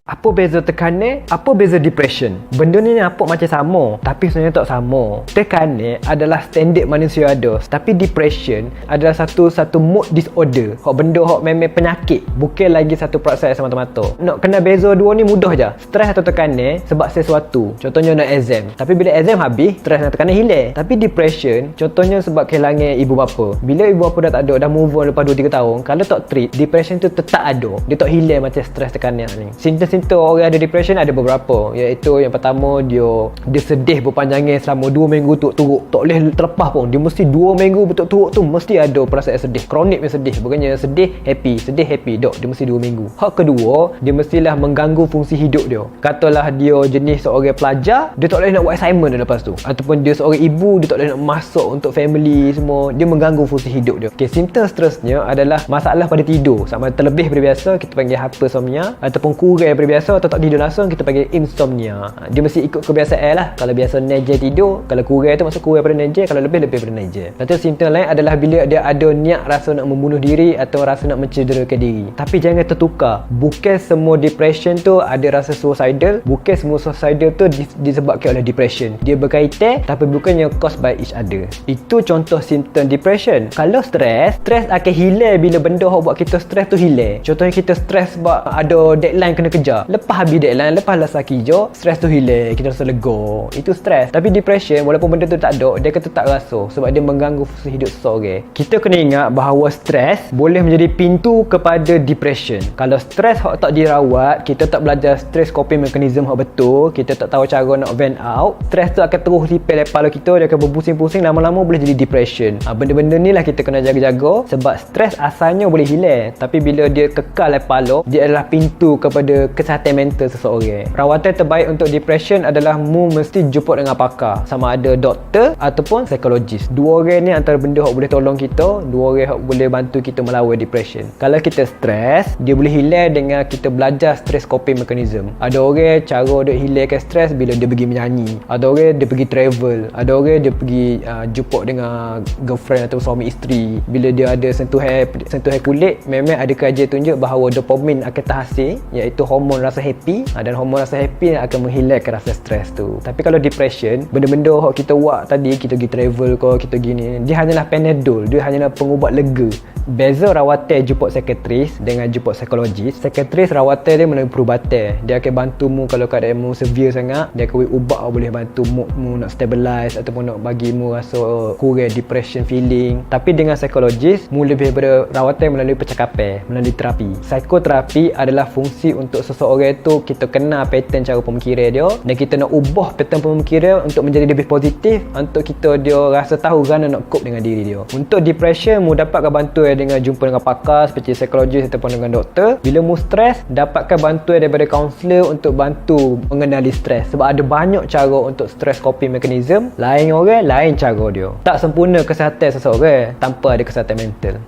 Apa beza tekanan? Apa beza depression? Benda ni nampak macam sama, tapi sebenarnya tak sama. Tekanan adalah standard manusia ada, tapi depression adalah satu mood disorder. Hak benda hak memang penyakit, bukan lagi satu proses semata-mata. Nak kena beza dua ni mudah je. Stres atau tekanan sebab sesuatu. Contohnya nak exam. Tapi bila exam habis, stres dan tekanan hilang. Tapi depression contohnya sebab kehilangan ibu bapa. Bila ibu bapa dah tak ada, dah move on lepas 2-3 tahun, kalau tak treat, depression tu tetap ada. Dia tak hilang macam stres tekanan ni. Simptom orang ada depression ada beberapa, iaitu yang pertama dia sedih berpanjangan selama 2 minggu turut-turut, tak boleh terlepas pun. Dia mesti 2 minggu berturut-turut tu mesti ada perasaan sedih, kronik punya sedih, bukannya sedih happy dok, dia mesti 2 minggu. Hak kedua, dia mestilah mengganggu fungsi hidup dia. Katalah dia jenis seorang pelajar, dia tak boleh nak buat assignment dia lepas tu, ataupun dia seorang ibu, dia tak boleh nak masak untuk family semua, dia mengganggu fungsi hidup dia. Okay, simptom seterusnya adalah masalah pada tidur, sama terlebih daripada biasa kita panggil hypersomnia, ataupun kurang daripada biasa atau tak tidur langsung kita panggil insomnia. Dia mesti ikut kebiasaan lah. Kalau biasa nejer tidur, kalau kurang tu maksud kurang pada nejer, kalau lebih pada nejer. Lepas tu simptom lain adalah bila dia ada niat rasa nak membunuh diri atau rasa nak mencederakan diri. Tapi jangan tertukar, bukan semua depression tu ada rasa suicidal, bukan semua suicidal tu disebabkan oleh depression. Dia berkaitan tapi bukannya caused by each other. Itu contoh simptom depression. Kalau stres akan hilang bila benda yang buat kita stres tu hilang. Contohnya kita stres sebab ada deadline kena kejar. Lepas habis deadline, lepas lah kerja, stres tu hilang, kita rasa lega. Itu stres. Tapi depression, walaupun benda tu tak ada, dia akan tetap rasa sebab dia mengganggu fungsi hidup seseorang. Kita kena ingat bahawa stres boleh menjadi pintu kepada depression. Kalau stres hak tak dirawat, kita tak belajar stress coping mechanism hak betul, kita tak tahu cara nak vent out, stres tu akan terus lipel kepala kita, dia akan berpusing-pusing, lama-lama boleh jadi depression. Benda-benda ni lah kita kena jaga-jaga, sebab stres asalnya boleh hilang, tapi bila dia kekal kepala, dia adalah pintu kepada kesihatan mental seseorang. Rawatan terbaik untuk depression adalah mu mesti jumpa dengan pakar, sama ada doktor ataupun psikologis. Dua orang ni antara benda yang boleh tolong kita, dua orang yang boleh bantu kita melawan depression. Kalau kita stres, dia boleh hilang dengan kita belajar stress coping mechanism. Ada orang cara dia hilangkan stres bila dia pergi menyanyi, ada orang dia pergi travel, ada orang dia pergi jumpa dengan girlfriend atau suami isteri. Bila dia ada sentuhan kulit, memang ada kajian tunjuk bahawa dopamin akan terhasil, iaitu hormon rasa happy, dan hormon rasa happy akan menghilangkan rasa stres tu. Tapi kalau depression, benda-benda yang kita buat tadi, kita pergi travel ke, kita gini, dia hanyalah Panadol, dia hanyalah pengubat lega. Beza rawatan jumpa psikiatris dengan jumpa psikologis. Psikiatris rawatan dia melalui perubatan, dia akan bantu mu kalau keadaan mu severe sangat, dia akan ubat boleh bantu mu nak stabilize ataupun nak bagi mu rasa kurang depression feeling. Tapi dengan psikologis, mu lebih pada rawatan melalui percakapan, melalui terapi. Psikoterapi adalah fungsi untuk seseorang tu kita kenal pattern cara pemikiran dia, dan kita nak ubah pattern pemikiran untuk menjadi lebih positif, untuk kita dia rasa tahu kerana nak cope dengan diri dia. Untuk depression, mu dapatkan bantuan dengan jumpa dengan pakar seperti psikologis ataupun dengan doktor. Bila mu stres, dapatkan bantuan daripada kaunselor untuk bantu mengenali stres, sebab ada banyak cara untuk stress coping mechanism. Lain orang, lain cara dia. Tak sempurna kesihatan seseorang tanpa ada kesihatan mental.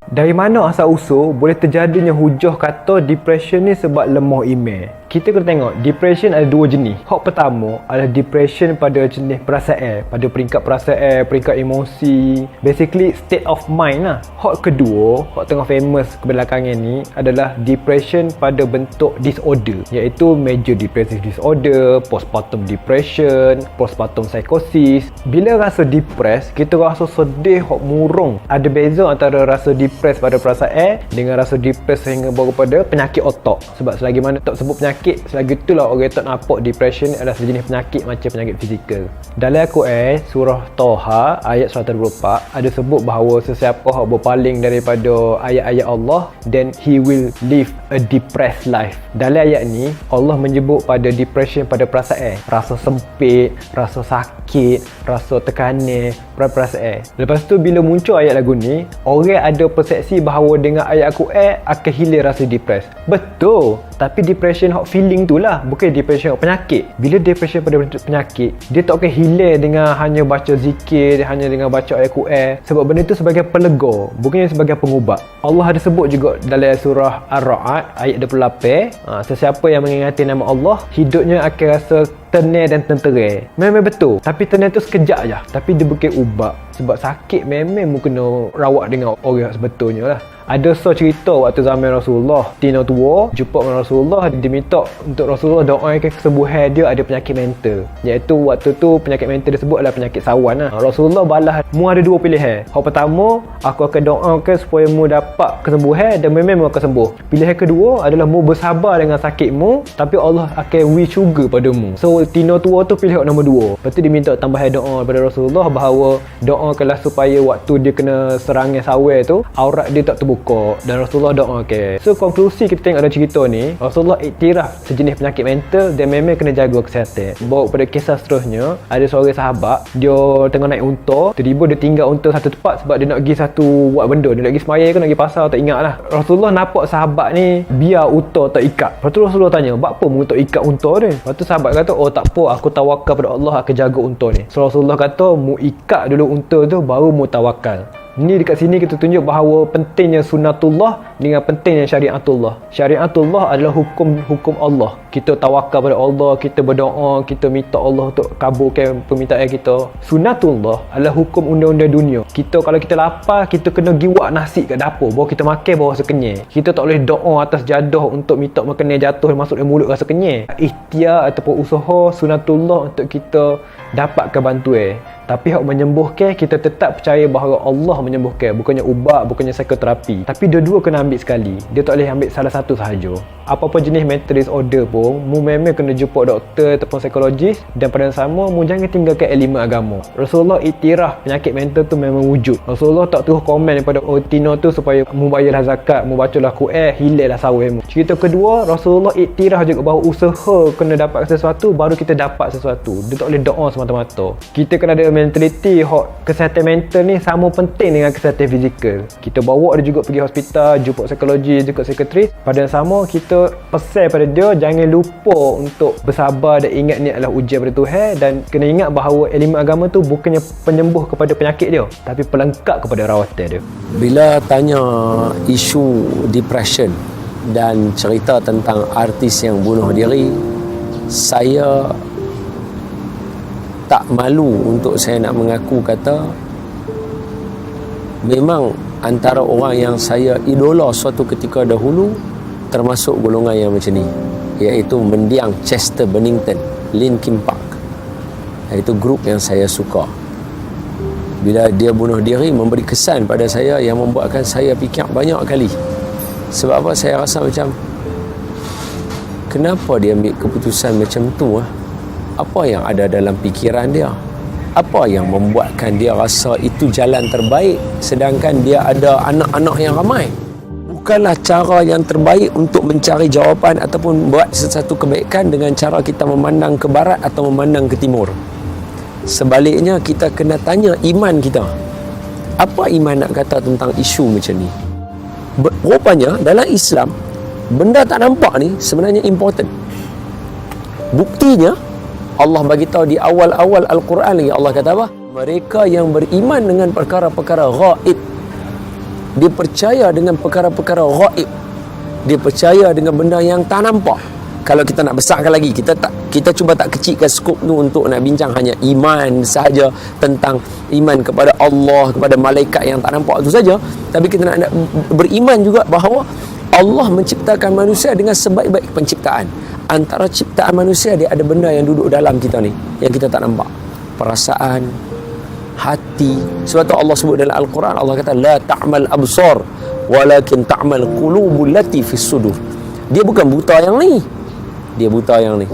Dari mana asal usul boleh terjadinya hujah kata depression ni sebab lemah iman? Kita kena tengok, depression ada dua jenis. Hak pertama adalah depression pada jenis perasaan, pada peringkat perasaan, peringkat emosi, basically state of mind lah. Hak kedua, hak tengah famous kebelakangan ni adalah depression pada bentuk disorder, iaitu major depressive disorder, postpartum depression, postpartum psychosis. Bila rasa depressed, kita rasa sedih hak murung. Ada beza antara rasa depressed pada perasaan dengan rasa depressed sehingga baru pada penyakit otak. Sebab selagi mana tak sebut penyakit, selagi itulah orang tak nampak depression adalah sejenis penyakit macam penyakit fizikal. Dalam Al-Quran surah Taha ayat 124 ada sebut bahawa sesiapa yang berpaling daripada ayat-ayat Allah, then he will live a depressed life. Dalam ayat ni Allah menyebut pada depression pada perasaan, rasa sempit, rasa sakit, rasa tekanan pada perasaan. Lepas tu bila muncul ayat lagu ni, orang ada persepsi bahawa dengan ayat Al-Quran akan hilang rasa depressed. Betul, tapi depression hak feeling tu lah, bukan depression hak penyakit. Bila depression pada penyakit, dia tak akan hilang dengan hanya baca zikir, hanya dengan baca ayat Quran, sebab benda tu sebagai pelega, bukannya sebagai pengubat. Allah ada sebut juga dalam surah Ar-Ra'd ayat 28, sesiapa yang mengingati nama Allah, hidupnya akan rasa tenang dan tentera. Memang betul, tapi tenang tu sekejap je, tapi dia bukan ubat. Sebab sakit memang mu kena rawat dengan orang sebetulnya lah. Ada cerita waktu zaman Rasulullah, tino tua jumpa dengan Rasulullah, dia minta untuk Rasulullah doakan kesembuhan dia ada penyakit mental, iaitu waktu tu penyakit mental disebut adalah penyakit sawan lah. Rasulullah balas, mu ada dua pilihan. Hak pertama, aku akan doakan supaya mu dapat kesembuhan dan memang mu akan sembuh. Pilihan kedua adalah mu bersabar dengan sakitmu, tapi Allah akan wish juga padamu. So tino tua tu pilih nombor dua. Lepas tu dia minta tambahan doa daripada Rasulullah bahawa doakanlah supaya waktu dia kena serangan sawan tu aurat dia tak terbuka, dan Rasulullah doakan. So konklusi kita tengok dalam cerita ni, Rasulullah iktiraf sejenis penyakit mental dan memang kena jaga kesihatan. Bawa pada kisah seterusnya, ada seorang sahabat dia tengah naik unta, tiba-tiba dia tinggal unta satu tempat sebab dia nak pergi satu buat benda, dia nak pergi sembahyang ke nak pergi pasar tak ingat lah. Rasulullah nampak sahabat ni biar unta tak ikat. Lepas tu Rasulullah tanya, "Apa mu tak ikat unta ni?" Lepas tu sahabat kata, "Oh tak apa, aku tawakal pada Allah akan jaga unta ni." So Rasulullah kata, "Mu ikat dulu unta tu baru mu tawakal." Ni dekat sini kita tunjuk bahawa pentingnya sunnatullah dengan pentingnya syariatullah. Syariatullah adalah hukum Allah. Kita tawakal pada Allah, kita berdoa, kita minta Allah untuk kabulkan permintaan kita. Sunnatullah adalah hukum undang-undang dunia. Kita kalau kita lapar, kita kena giwak nasi kat dapur, baru kita makan baru rasa kenyang. Kita tak boleh doa atas jadah untuk minta makanan jatuh masuk dalam mulut rasa kenyang. Ikhtiar ataupun usaha sunnatullah untuk kita dapatkan bantuan. Tapi hak menyembuhkan, kita tetap percaya bahawa Allah menyembuhkan, bukannya ubat, bukannya psikoterapi. Tapi dua-dua kena ambil sekali. Dia tak boleh ambil salah satu sahaja. Apa-apa jenis mental disorder pun, mu memang kena jumpa doktor ataupun psikologis, dan pada yang sama mu jangan tinggalkan elemen agama. Rasulullah iktiraf penyakit mental tu memang wujud. Rasulullah tak terus komen daripada tino tu supaya mu bayarlah zakat, mu bacalah Quran, hilanglah sawahmu. Cerita kedua, Rasulullah iktiraf juga bahawa usaha kena dapat sesuatu baru kita dapat sesuatu. Dia tak boleh doa semata-mata. Kita kena ada mentaliti kesihatan mental ni sama penting dengan kesihatan fizikal. Kita bawa dia juga pergi hospital, jumpa psikologi, jumpa psikiatris. Pada yang sama, kita pesan pada dia jangan lupa untuk bersabar dan ingat ni adalah ujian pada Tuhan, dan kena ingat bahawa elemen agama tu bukannya penyembuh kepada penyakit dia, tapi pelengkap kepada rawatan dia. Bila tanya isu depression dan cerita tentang artis yang bunuh diri, saya tak malu untuk saya nak mengaku kata memang antara orang yang saya idola suatu ketika dahulu termasuk golongan yang macam ni, iaitu mendiang Chester Bennington, Linkin Park. Itu grup yang saya suka. Bila dia bunuh diri, memberi kesan pada saya yang membuatkan saya fikir banyak kali. Sebab apa? Saya rasa macam, kenapa dia ambil keputusan macam tu? Apa yang ada dalam fikiran dia? Apa yang membuatkan dia rasa itu jalan terbaik sedangkan dia ada anak-anak yang ramai? Bukanlah cara yang terbaik untuk mencari jawapan ataupun buat sesuatu kebaikan dengan cara kita memandang ke barat atau memandang ke timur. Sebaliknya, kita kena tanya iman kita. Apa iman nak kata tentang isu macam ni? Rupanya dalam Islam, benda tak nampak ni sebenarnya important. Buktinya, Allah bagi tahu di awal-awal Al-Quran lagi, Allah kata apa? Mereka yang beriman dengan perkara-perkara ghaib, dia percaya dengan perkara-perkara ghaib, dia percaya dengan benda yang tak nampak. Kalau kita nak besarkan lagi, kita cuba tak kecilkan skop tu untuk nak bincang hanya iman sahaja, tentang iman kepada Allah, kepada malaikat yang tak nampak itu saja. Tapi kita nak beriman juga bahawa Allah menciptakan manusia dengan sebaik-baik penciptaan. Antara ciptaan manusia, dia ada benda yang duduk dalam kita ni yang kita tak nampak. Perasaan, hati. Sebab tu Allah sebut dalam Al-Quran, Allah kata la ta'mal absar walakin ta'mal qulubul lati fis sudur. Dia bukan buta yang ni, dia buta yang ni.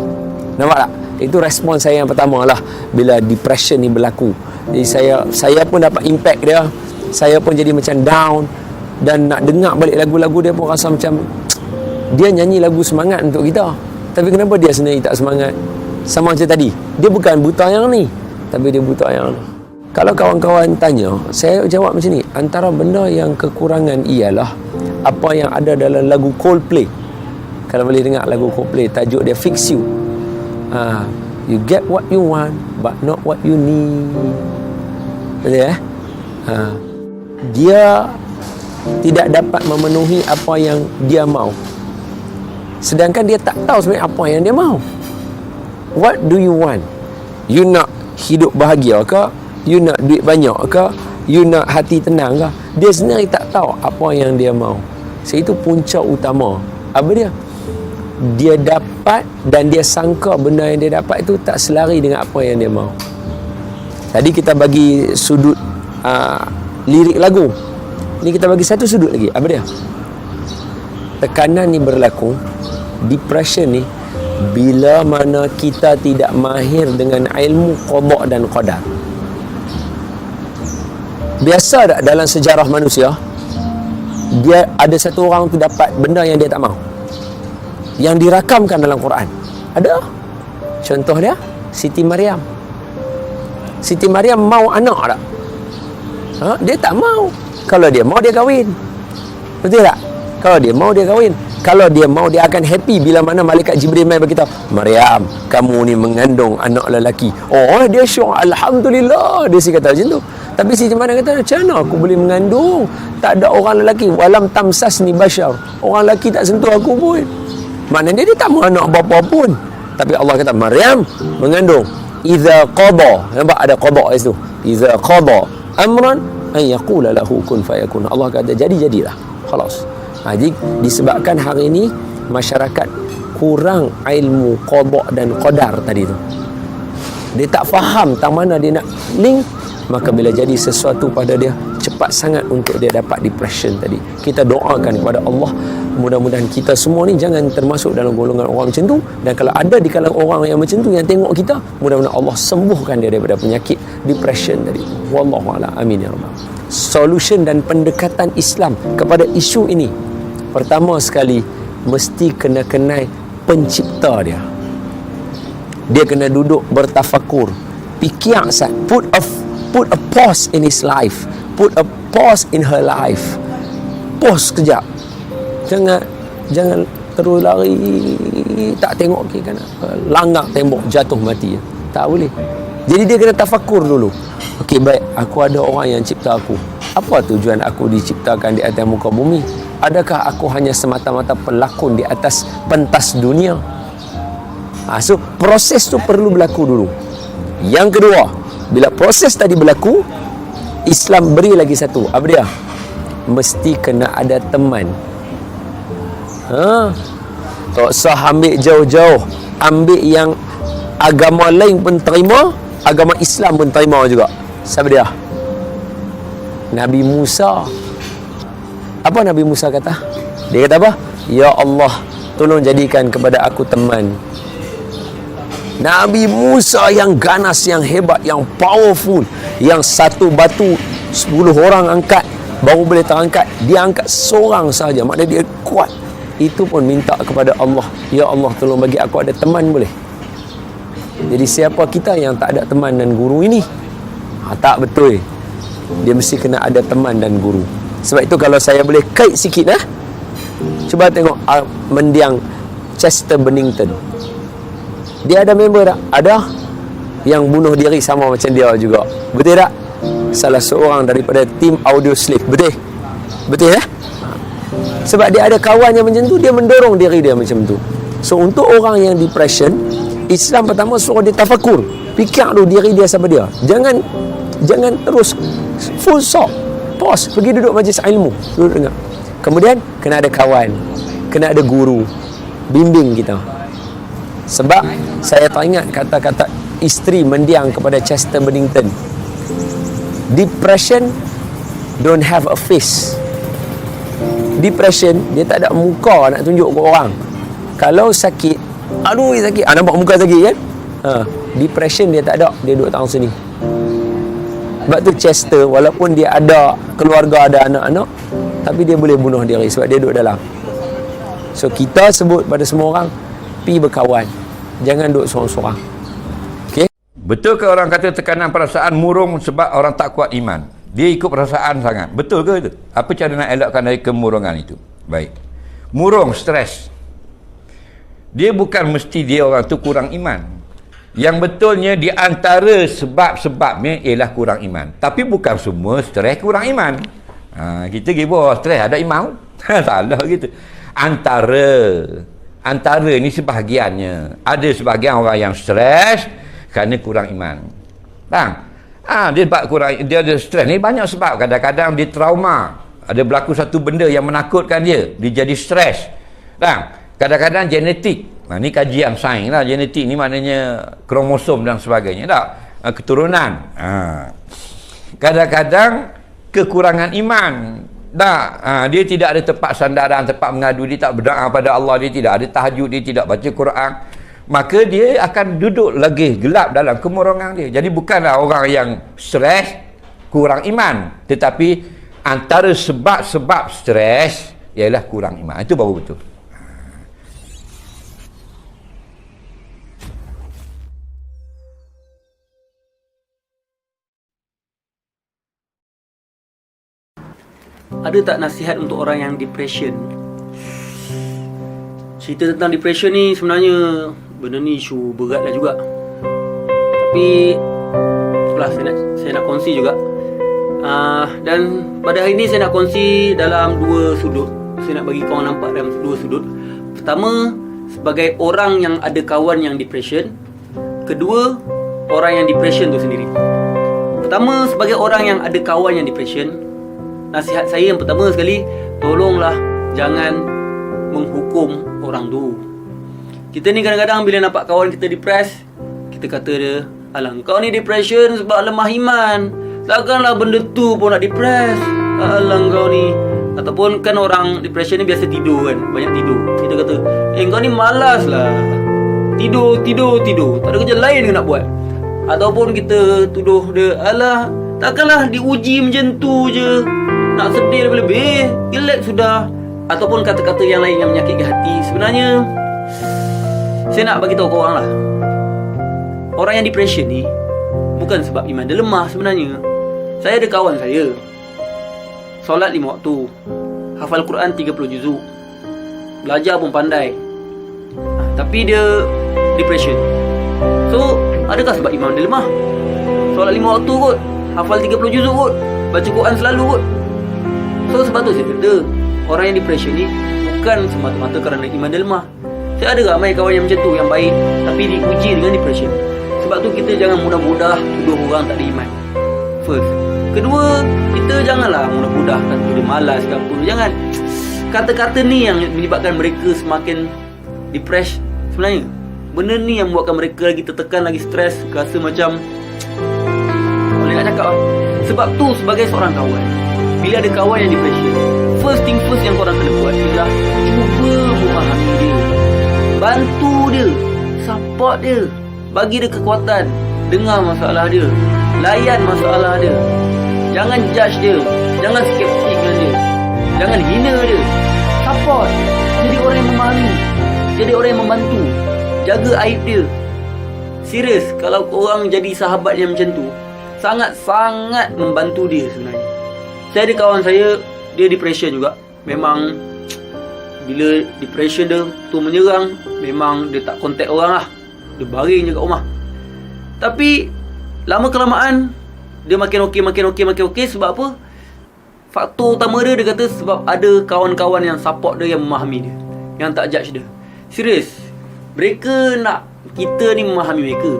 Nampak tak? Itu respon saya yang pertama lah bila depression ni berlaku. Jadi saya pun dapat impact dia. Saya pun jadi macam down, dan nak dengar balik lagu-lagu dia pun rasa macam dia nyanyi lagu semangat untuk kita, tapi kenapa dia sendiri tak semangat? Sama macam tadi, dia bukan buta yang ni, tapi dia buta yang ni. Kalau kawan-kawan tanya, saya jawab macam ni. Antara benda yang kekurangan ialah apa yang ada dalam lagu Coldplay. Kalau boleh dengar lagu Coldplay, tajuk dia Fix You. You get what you want but not what you need. Betul dia tidak dapat memenuhi apa yang dia mahu, sedangkan dia tak tahu sebenarnya apa yang dia mahu. What do you want? You nak hidup bahagia ke? You nak duit banyak ke? You nak hati tenang ke? Dia sendiri tak tahu apa yang dia mau. So, itu punca utama. Apa dia? Dia dapat dan dia sangka benda yang dia dapat itu tak selari dengan apa yang dia mau. Tadi kita bagi sudut lirik lagu. Ni kita bagi satu sudut lagi. Apa dia? Tekanan ni berlaku, depression ni, bila mana kita tidak mahir dengan ilmu qada dan qadar. Biasa tak dalam sejarah manusia, dia ada satu orang tu dapat benda yang dia tak mahu, yang dirakamkan dalam Quran. Ada. Contoh dia Siti Maryam. Siti Maryam mau anak tak? Dia tak mau. Kalau dia mau, dia kahwin. Betul tak? Kalau dia mau, dia kahwin. Kalau dia mau, dia akan happy bila mana malaikat Jibril mai beritahu, Maryam, kamu ni mengandung anak lelaki. Oh, dia syok, alhamdulillah. Dia kata macam tu. Tapi Siti Maryam kata, macam mana aku boleh mengandung? Tak ada orang lelaki. Walam tamsas ni bashar. Orang lelaki tak sentuh aku pun. Maknanya dia tak mahu anak bapa pun. Tapi Allah kata, Maryam mengandung. Iza qada. Nampak ada qada kat situ. Iza qada amran an yaqula lahu kun fayakun. Allah kata jadilah. Khalas. Jadi disebabkan hari ini masyarakat kurang ilmu qada dan qadar tadi tu. Dia tak faham tang mana dia nak link, maka bila jadi sesuatu pada dia, cepat sangat untuk dia dapat depression tadi. Kita doakan kepada Allah, mudah-mudahan kita semua ni jangan termasuk dalam golongan orang macam tu, dan kalau ada di kalangan orang yang macam tu yang tengok kita, mudah-mudahan Allah sembuhkan dia daripada penyakit depression tadi. Wallahu a'lam. Amin ya rabbal. Solution dan pendekatan Islam kepada isu ini, pertama sekali mesti kena kenal pencipta dia. Dia kena duduk bertafakur, fikir sat, put a pause in his life, put a pause in her life. Pause kejap. Jangan terus lari, tak tengok ke kanan, langgar tembok, jatuh mati. Tak boleh. Jadi dia kena tafakur dulu. Okey, baik, aku ada orang yang cipta aku. Apa tujuan aku diciptakan di atas muka bumi? Adakah aku hanya semata-mata pelakon di atas pentas dunia? So proses tu perlu berlaku dulu. Yang kedua, bila proses tadi berlaku, Islam beri lagi satu. Apa dia? Mesti kena ada teman. Tak usah ambil jauh-jauh. Ambil yang agama lain pun terima, agama Islam pun terima juga. Siapa dia? Nabi Musa. Apa Nabi Musa kata? Dia kata apa? Ya Allah, tolong jadikan kepada aku teman. Nabi Musa yang ganas, yang hebat, yang powerful, yang satu batu 10 orang angkat baru boleh terangkat. Dia angkat seorang sahaja, maknanya dia kuat. Itu pun minta kepada Allah, ya Allah, tolong bagi aku ada teman boleh. Jadi siapa kita yang tak ada teman dan guru ini? Tak betul. Dia mesti kena ada teman dan guru. Sebab itu kalau saya boleh kait sikit, cuba tengok mendiang Chester Bennington. Dia ada member tak? Ada. Yang bunuh diri sama macam dia juga. Betul tak? Salah seorang daripada tim Audio Slave. Betul? Betul ya? Sebab dia ada kawan yang macam tu, dia mendorong diri dia macam tu. So untuk orang yang depression, Islam pertama suruh dia tafakur. Fikir dulu diri dia siapa dia. Jangan terus full stop. Pause, pergi duduk majlis ilmu, duduk dengar. Kemudian kena ada kawan, kena ada guru bimbing kita. Sebab saya teringat kata-kata isteri mendiang kepada Chester Bennington. Depression don't have a face. Depression, dia tak ada muka nak tunjuk ke orang. Kalau sakit, aduh sakit, nampak muka sakit kan? Depression dia tak ada, dia duduk tangan sini. Sebab tu Chester, walaupun dia ada keluarga, ada anak-anak, tapi dia boleh bunuh diri sebab dia duduk dalam. So kita sebut pada semua orang, pi berkawan, jangan duduk seorang-seorang. Okay? Betul ke orang kata tekanan perasaan murung sebab orang tak kuat iman? Dia ikut perasaan sangat. Betul ke itu? Apa cara nak elakkan dari kemurungan itu? Baik. Murung, stres. Dia bukan mesti dia orang tu kurang iman. Yang betulnya di antara sebab-sebabnya ialah kurang iman. Tapi bukan semua stres kurang iman. Kita kira stres ada iman. Salah gitu. Antara ni sebahagiannya. Ada sebahagian orang yang stres kerana kurang iman. Faham? Dia sebab kurang, dia ada stres ni banyak sebab. Kadang-kadang dia trauma, ada berlaku satu benda yang menakutkan dia jadi stres. Kadang-kadang genetik. Ni kajian sains lah. Genetik ni maknanya kromosom dan sebagainya tak? Keturunan. Kadang-kadang kekurangan iman. Dia tidak ada tempat sandaran, tempat mengadu, dia tak berdoa pada Allah, dia tidak ada tahajud, dia tidak baca Quran. Maka dia akan duduk lagi gelap dalam kemurungan dia. Jadi bukanlah orang yang stres kurang iman, tetapi antara sebab-sebab stres ialah kurang iman. Itu baru betul. Ada tak nasihat untuk orang yang depression? Cerita tentang depression ni sebenarnya benda ni isu berat lah juga. Tapi itulah saya nak kongsi juga. Dan pada hari ni saya nak kongsi dalam dua sudut. Saya nak bagi korang nampak dalam dua sudut. Pertama, sebagai orang yang ada kawan yang depression. Kedua, orang yang depression tu sendiri. Pertama, sebagai orang yang ada kawan yang depression, nasihat saya yang pertama sekali, tolonglah jangan menghukum orang tu. Kita ni kadang-kadang bila nampak kawan kita depres, kita kata dia, alah kau ni depression sebab lemah iman, takkanlah benda tu pun nak depres. Alah kau ni. Ataupun kan orang depression ni biasa tidur kan, banyak tidur. Kita kata, kau ni malas lah, tidur, tak ada kerja lain ke nak buat. Ataupun kita tuduh dia, alah takkanlah diuji macam tu je, nak sedih lebih-lebih, relax sudah. Ataupun kata-kata yang lain yang menyakitkan hati. Sebenarnya saya nak bagi tahu korang lah, orang yang depression ni bukan sebab iman dia lemah sebenarnya. Saya ada kawan saya, solat 5 waktu, hafal Quran 30 juzuk, belajar pun pandai, tapi dia depression. So adakah sebab iman dia lemah? Solat 5 waktu kot, hafal 30 juzuk kot, baca Quran selalu kot. So sebab tu saya kata, orang yang depression ni bukan semata-mata kerana iman dia lemah. Saya ada ramai kawan yang macam tu, yang baik tapi diuji dengan depression. Sebab tu kita jangan mudah-mudah tuduh orang tak ada iman. First. Kedua, kita janganlah mudah-mudah kata dia malas ke apa. Jangan. Kata-kata ni yang menyebabkan mereka semakin depressed sebenarnya. Benda ni yang membuatkan mereka lagi tertekan, lagi stres, rasa macam boleh nak cakap. Sebab tu sebagai seorang kawan, bila ada kawan yang depression, first thing first yang korang kena buat ialah cuba memahami dia, bantu dia, support dia, bagi dia kekuatan, dengar masalah dia, layan masalah dia. Jangan judge dia, jangan skeptik dengan dia, jangan hina dia, support. Jadi orang yang memahami, jadi orang yang membantu, jaga aib dia. Serius, kalau korang jadi sahabat yang macam tu, sangat-sangat membantu dia sebenarnya. Saya ada kawan saya, dia depression juga. Memang bila depression dia tu menyerang, memang dia tak contact orang lah, dia baring je kat rumah. Tapi lama kelamaan dia makin okey. Sebab apa? Faktor utama dia kata sebab ada kawan-kawan yang support dia, yang memahami dia, yang tak judge dia. Serius, mereka nak kita ni memahami mereka,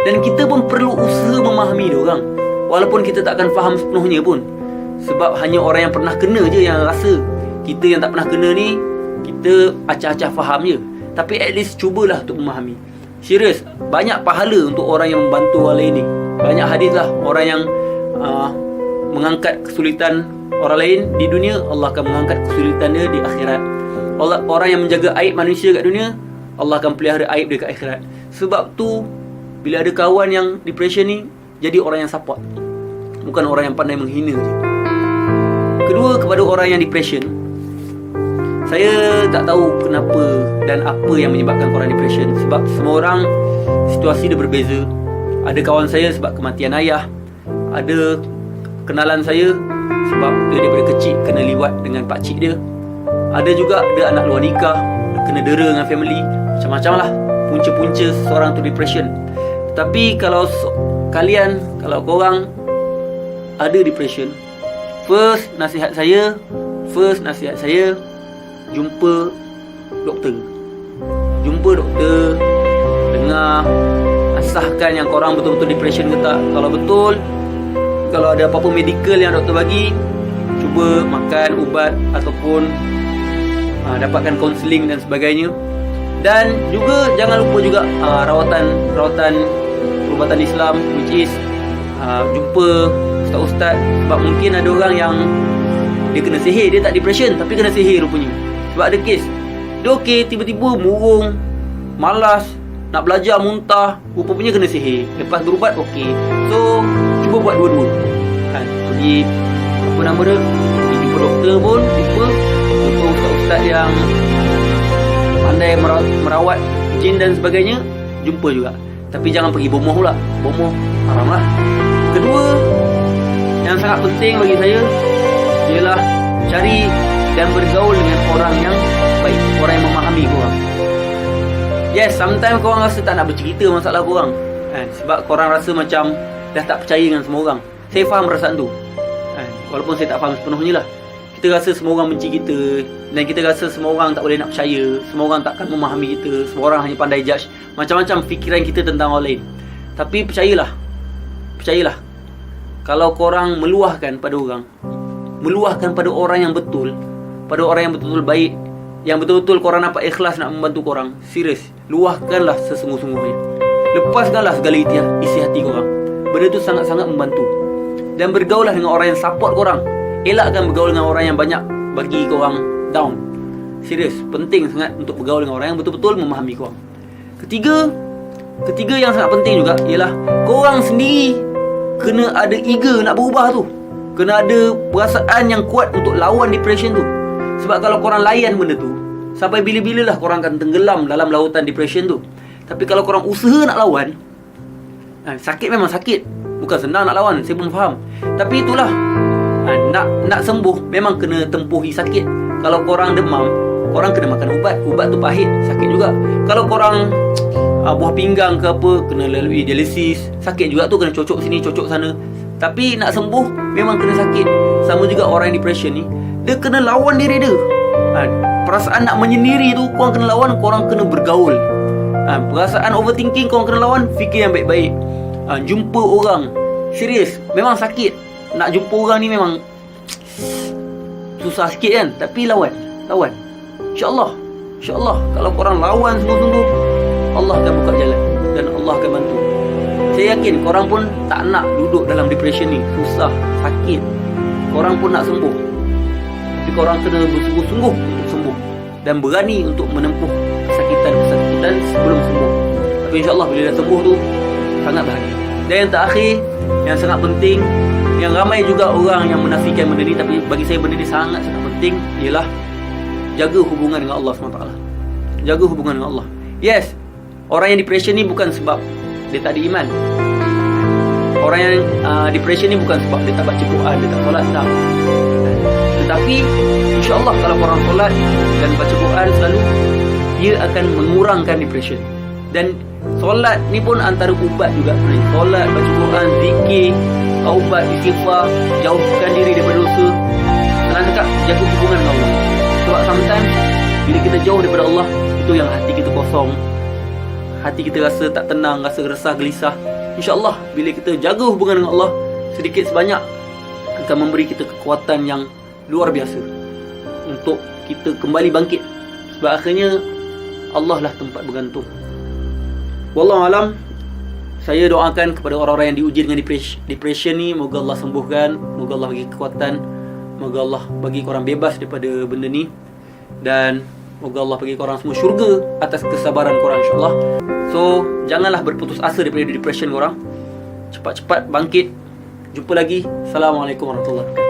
dan kita pun perlu usaha memahami dia orang, walaupun kita tak akan faham sepenuhnya pun. Sebab hanya orang yang pernah kena je yang rasa. Kita yang tak pernah kena ni, kita acah-acah faham je. Tapi at least cubalah untuk memahami. Serius, banyak pahala untuk orang yang membantu orang lain ni. Banyak hadis lah, orang yang mengangkat kesulitan orang lain di dunia, Allah akan mengangkat kesulitan dia di akhirat. Orang yang menjaga aib manusia kat dunia, Allah akan pelihara aib dia kat akhirat. Sebab tu, bila ada kawan yang depression ni, jadi orang yang support, bukan orang yang pandai menghina je. Kedua, kepada orang yang depression, saya tak tahu kenapa dan apa yang menyebabkan orang depression. Sebab semua orang situasi dia berbeza. Ada kawan saya sebab kematian ayah, ada kenalan saya sebab dia daripada kecil kena liwat dengan pakcik dia, ada juga dia anak luar nikah, kena dera dengan family. Macam-macam lah punca-punca seorang tu depression. Tapi kalau kalian, kalau korang ada depression, first nasihat saya, jumpa doktor. Dengar, asahkan yang korang betul-betul depression ke tak. Kalau betul, kalau ada apa-apa medical yang doktor bagi, cuba makan ubat ataupun dapatkan kaunseling dan sebagainya. Dan juga jangan lupa juga rawatan perubatan Islam, which is jumpa ustaz-ustaz. Sebab mungkin ada orang yang dia kena sihir, dia tak depression tapi kena sihir rupanya. Sebab ada kes dia okey, tiba-tiba murung, malas, nak belajar, muntah, rupanya kena sihir. Lepas berubat okey. So cuba buat dua-dua kan. Pergi apa nama dia, pergi jumpa doktor pun, jumpa ustaz-ustaz yang pandai merawat jin dan sebagainya, jumpa juga. Tapi jangan pergi bomoh pula. Bomoh haram lah. Kedua yang sangat penting bagi saya ialah cari dan bergaul dengan orang yang baik, orang yang memahami korang. Yes, sometimes korang rasa tak nak bercerita masalah korang kan? Sebab korang rasa macam dah tak percaya dengan semua orang. Saya faham perasaan tu kan? Walaupun saya tak faham sepenuhnya lah. Kita rasa semua orang benci kita, dan kita rasa semua orang tak boleh nak percaya, semua orang takkan memahami kita, semua orang hanya pandai judge. Macam-macam fikiran kita tentang orang lain. Tapi percayalah, kalau korang meluahkan pada orang, meluahkan pada orang yang betul, pada orang yang betul-betul baik, yang betul-betul korang nampak ikhlas nak membantu korang, serius, luahkanlah sesungguh-sungguhnya. Lepaskanlah segala isi hati korang. Benda tu sangat-sangat membantu. Dan bergaullah dengan orang yang support korang. Elakkan bergaul dengan orang yang banyak bagi korang down. Serius, penting sangat untuk bergaul dengan orang yang betul-betul memahami korang. Ketiga yang sangat penting juga ialah korang sendiri kena ada eager nak berubah tu. Kena ada perasaan yang kuat untuk lawan depression tu. Sebab kalau korang layan benda tu, sampai bila-bila lah korang akan tenggelam dalam lautan depression tu. Tapi kalau korang usaha nak lawan, sakit memang sakit, bukan senang nak lawan, saya pun faham. Tapi itulah, nak sembuh memang kena tempuhi sakit. Kalau korang demam, korang kena makan ubat. Ubat tu pahit, sakit juga. Kalau korang buah pinggang ke apa, kena lalui dialisis, sakit juga tu, kena cocok sini, cocok sana. Tapi nak sembuh memang kena sakit. Sama juga orang yang depression ni, dia kena lawan diri dia. Perasaan nak menyendiri tu korang kena lawan, korang kena bergaul. Perasaan overthinking korang kena lawan, fikir yang baik-baik. Jumpa orang, serius, memang sakit. Nak jumpa orang ni memang susah sikit kan. Tapi lawan. InsyaAllah kalau korang lawan sungguh-sungguh, Allah akan buka jalan dan Allah akan bantu. Saya yakin korang pun tak nak duduk dalam depression ni. Susah, sakit. Korang pun nak sembuh. Tapi korang kena bersungguh-sungguh untuk sembuh dan berani untuk menempuh kesakitan sebelum sembuh. Tapi insyaAllah bila dah sembuh tu, sangat bahagia. Dan yang terakhir, yang sangat penting, yang ramai juga orang yang menafikan benda ni, tapi bagi saya benda ni sangat-sangat penting, ialah jaga hubungan dengan Allah SWT. Jaga hubungan dengan Allah. Yes, orang yang depression ni bukan sebab dia tak ada iman. Orang yang depression ni bukan sebab dia tak baca Quran, dia tak solat, tak. Tetapi insyaAllah kalau korang solat dan baca Quran selalu, dia akan mengurangkan depression. Dan solat ni pun antara ubat juga. Solat, baca Quran, zikir, taubat, istighfar, jauhkan diri daripada dosa. Senang cakap, jaga hubungan dengan Allah. Sebab sometimes bila kita jauh daripada Allah, itu yang hati kita kosong, hati kita rasa tak tenang, rasa resah, gelisah. InsyaAllah bila kita jaga hubungan dengan Allah, sedikit sebanyak akan memberi kita kekuatan yang luar biasa untuk kita kembali bangkit. Sebab akhirnya Allah lah tempat bergantung. Wallahualam, saya doakan kepada orang-orang yang diuji dengan depression ni, moga Allah sembuhkan, moga Allah bagi kekuatan, moga Allah bagi korang bebas daripada benda ni, dan moga Allah bagi korang semua syurga atas kesabaran korang, insyaAllah. So, janganlah berputus asa daripada depression korang. Cepat-cepat bangkit. Jumpa lagi. Assalamualaikum warahmatullahi wabarakatuh.